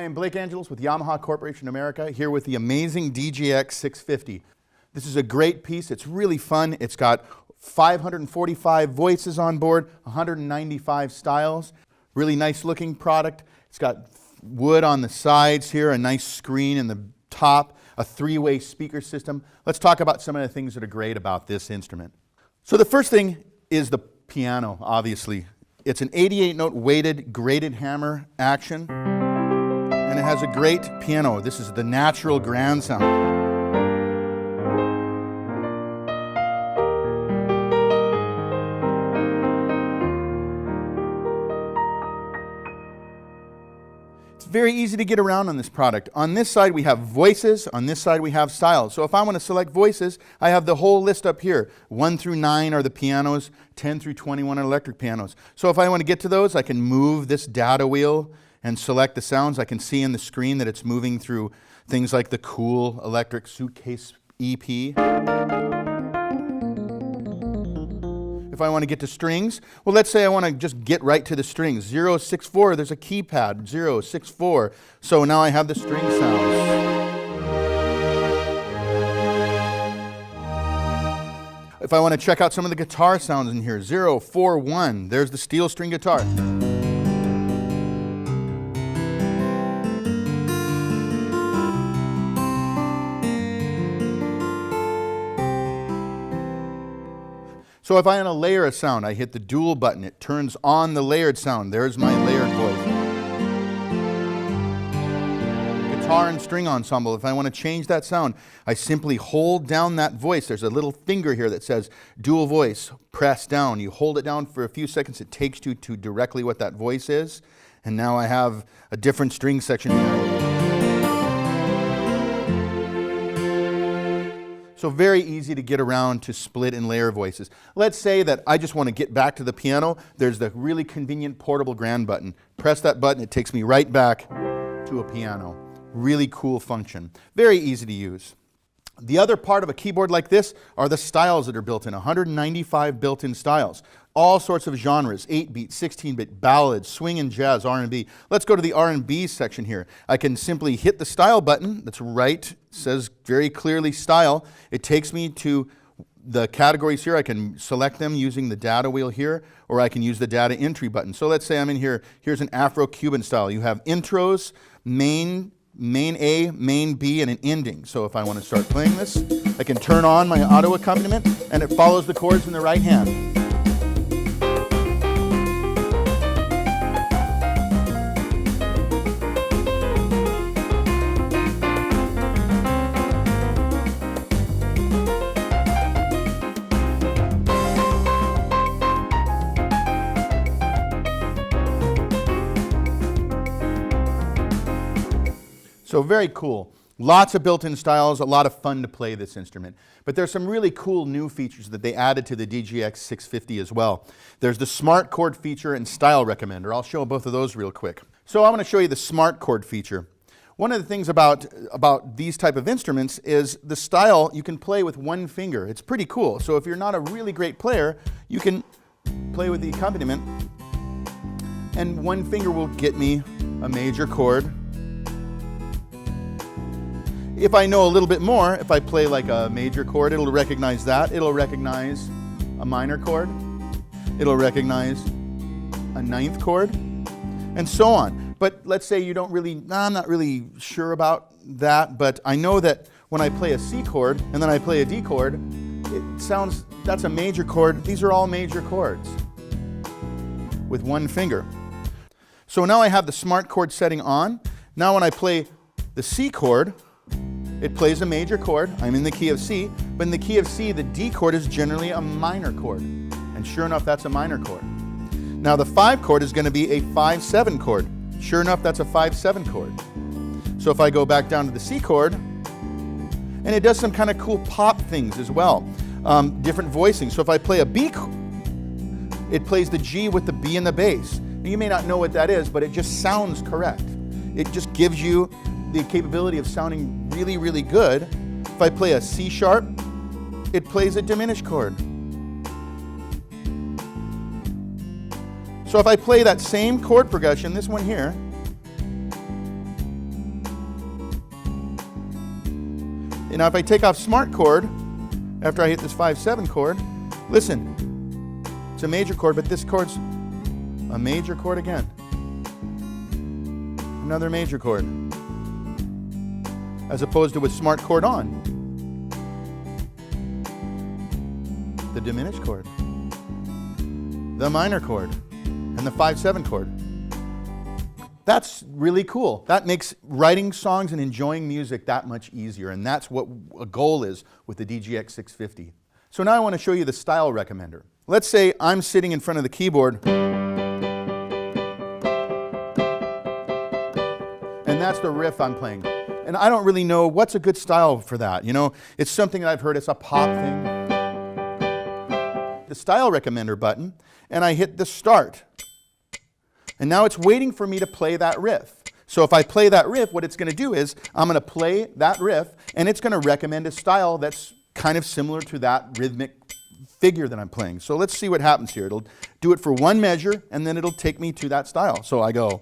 am Blake Angelos with Yamaha Corporation America, here with the amazing DGX 650. This is a great piece. It's really fun. It's got 545 voices on board, 195 styles. Really nice looking product. It's got wood on the sides here, a nice screen in the top, a three-way speaker system. Let's talk about some of the things that are great about this instrument. So the first thing is the piano, obviously. It's an 88-note weighted graded hammer action, and it has a great piano. This is the natural grand sound. It's very easy to get around on this product. On this side we have voices, on this side we have styles. So if I want to select voices, I have the whole list up here. 1 through 9 are the pianos, 10 through 21 are electric pianos. So if I want to get to those, I can move this data wheel and select the sounds. I can see in the screen that it's moving through things like the Cool Electric Suitcase EP. If I want to get to strings, well, let's say I want to just get right to the strings. 0, 6, 4, there's a keypad, 0, 6, 4. So now I have the string sounds. If I want to check out some of the guitar sounds in here, 0, 4, 1, there's the steel string guitar. So if I want to layer a sound, I hit the dual button. It turns on the layered sound. There's my layered voice. Guitar and string ensemble. If I want to change that sound, I simply hold down that voice. There's a little finger here that says dual voice. Press down. You hold it down for a few seconds. It takes you to directly what that voice is. And now I have a different string section here. So very easy to get around to split and layer voices. Let's say that I just want to get back to the piano. There's the really convenient portable grand button. Press that button, it takes me right back to a piano. Really cool function. Very easy to use. The other part of a keyboard like this are the styles that are built in, 195 built-in styles. All sorts of genres, 8-beat, 16-bit, ballads, swing and jazz, R&B. Let's go to the R&B section here. I can simply hit the style button, that's right, says very clearly style. It takes me to the categories here. I can select them using the data wheel here, or I can use the data entry button. So let's say I'm in here, here's an Afro-Cuban style. You have intros, main A, main B, and an ending. So if I want to start playing this, I can turn on my auto accompaniment, and it follows the chords in the right hand. So very cool. Lots of built-in styles, a lot of fun to play this instrument. But there's some really cool new features that they added to the DGX 650 as well. There's the smart chord feature and style recommender. I'll show both of those real quick. So I'm going to show you the smart chord feature. One of the things about these type of instruments is the style you can play with one finger. It's pretty cool. So if you're not a really great player, you can play with the accompaniment, and one finger will get me a major chord. If I know a little bit more, if I play like a major chord, it'll recognize that. It'll recognize a minor chord. It'll recognize a ninth chord, and so on. But let's say you don't really, I'm not really sure about that, but I know that when I play a C chord and then I play a D chord, it sounds, that's a major chord. These are all major chords with one finger. So now I have the smart chord setting on. Now when I play the C chord, it plays a major chord. I'm in the key of C, but in the key of C, the D chord is generally a minor chord. And sure enough, that's a minor chord. Now the 5 chord is going to be a 5-7 chord. Sure enough, that's a 5-7 chord. So if I go back down to the C chord, and it does some kind of cool pop things as well. Different voicing. So if I play a B, it plays the G with the B and the bass. Now, you may not know what that is, but it just sounds correct. It just gives you the capability of sounding really, really good. If I play a C sharp, it plays a diminished chord. So if I play that same chord progression, this one here, And now if I take off smart chord, after I hit this 5/7 chord, listen, it's a major chord, but this chord's a major chord again. Another major chord. As opposed to with smart chord on, the diminished chord, the minor chord, and the 5/7 chord. That's really cool. That makes writing songs and enjoying music that much easier, and that's what a goal is with the DGX 650. So now I want to show you the style recommender. Let's say I'm sitting in front of the keyboard, and that's the riff I'm playing. And I don't really know what's a good style for that. You know, it's something that I've heard, it's a pop thing. The style recommender button, and I hit the start. And now it's waiting for me to play that riff. So if I play that riff, what it's going to do is I'm going to play that riff, and it's going to recommend a style that's kind of similar to that rhythmic figure that I'm playing. So let's see what happens here. It'll do it for one measure, and then it'll take me to that style. So I go.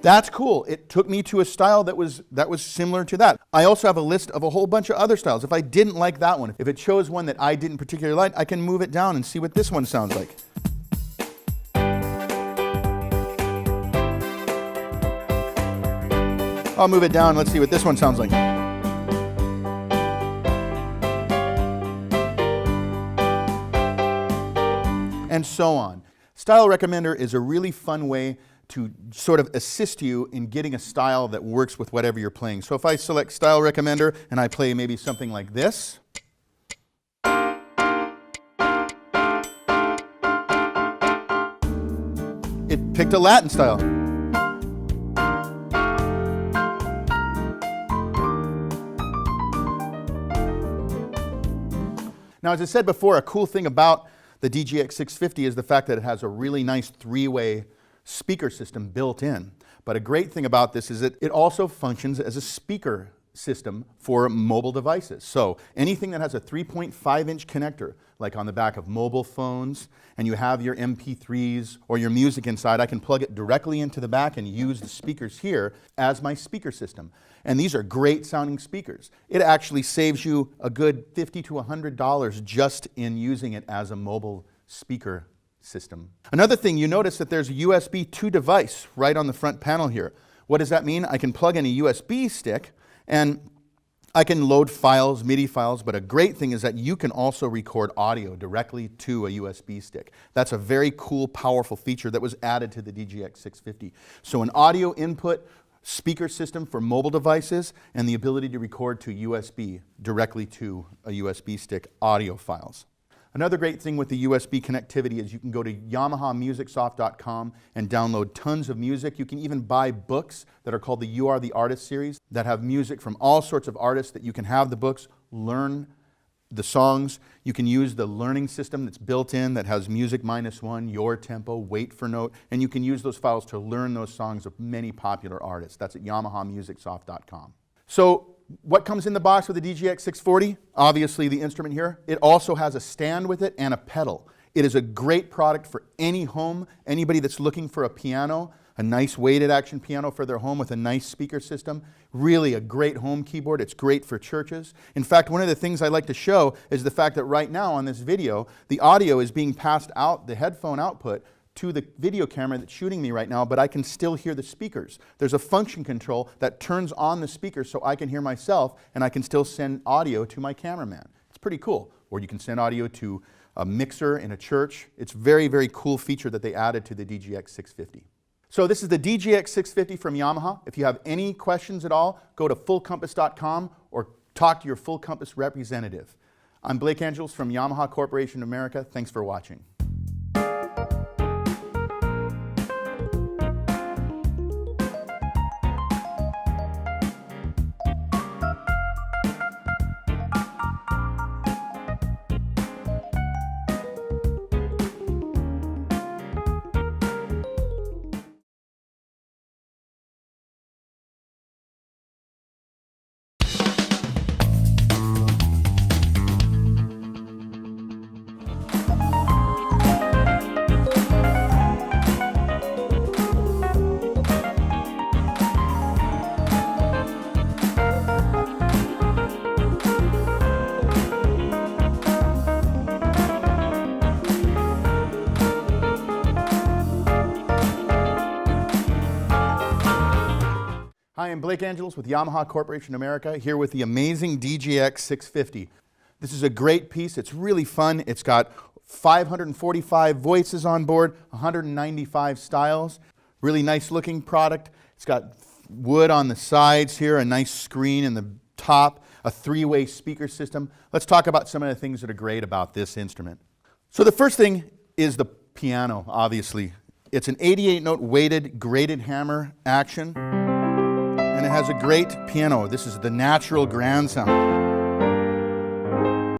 That's cool. It took me to a style that was similar to that. I also have a list of a whole bunch of other styles. If I didn't like that one, if it chose one that I didn't particularly like, I can move it down and see what this one sounds like. I'll move it down. Let's see what this one sounds like. And so on. Style Recommender is a really fun way to sort of assist you in getting a style that works with whatever you're playing. So if I select Style Recommender and I play maybe something like this, it picked a Latin style. Now, as I said before, a cool thing about the DGX 650 is the fact that it has a really nice three-way speaker system built in. But a great thing about this is that it also functions as a speaker system for mobile devices. So anything that has a 3.5-inch connector, like on the back of mobile phones, and you have your MP3s or your music inside, I can plug it directly into the back and use the speakers here as my speaker system. And these are great sounding speakers. It actually saves you a good $50 to $100 just in using it as a mobile speaker system. Another thing, you notice that there's a USB 2 device right on the front panel here. What does that mean? I can plug in a USB stick and I can load files, MIDI files, but a great thing is that you can also record audio directly to a USB stick. That's a very cool, powerful feature that was added to the DGX 650. So an audio input speaker system for mobile devices and the ability to record to USB directly to a USB stick audio files. Another great thing with the USB connectivity is you can go to YamahaMusicSoft.com and download tons of music. You can even buy books that are called the You Are the Artist series that have music from all sorts of artists that you can have the books, learn the songs. You can use the learning system that's built in that has music -1, your tempo, wait for note, and you can use those files to learn those songs of many popular artists. That's at YamahaMusicSoft.com. So what comes in the box with the DGX 640? Obviously the instrument here. It also has a stand with it and a pedal. It is a great product for any home, anybody that's looking for a piano, a nice weighted action piano for their home with a nice speaker system. Really a great home keyboard. It's great for churches. In fact, one of the things I like to show is the fact that right now on this video, the audio is being passed out, the headphone output, to the video camera that's shooting me right now, but I can still hear the speakers. There's a function control that turns on the speakers so I can hear myself and I can still send audio to my cameraman. It's pretty cool. Or you can send audio to a mixer in a church. It's a very, very cool feature that they added to the DGX 650. So this is the DGX 650 from Yamaha. If you have any questions at all, go to fullcompass.com or talk to your Full Compass representative. I'm Blake Angels from Yamaha Corporation of America. Thanks for watching. Blake Angelos with Yamaha Corporation America, here with the amazing DGX 650. This is a great piece. It's really fun. It's got 545 voices on board, 195 styles. Really nice looking product. It's got wood on the sides here, a nice screen in the top, a three-way speaker system. Let's talk about some of the things that are great about this instrument. So the first thing is the piano, obviously. It's an 88-note weighted graded hammer action, and it has a great piano. This is the natural grand sound.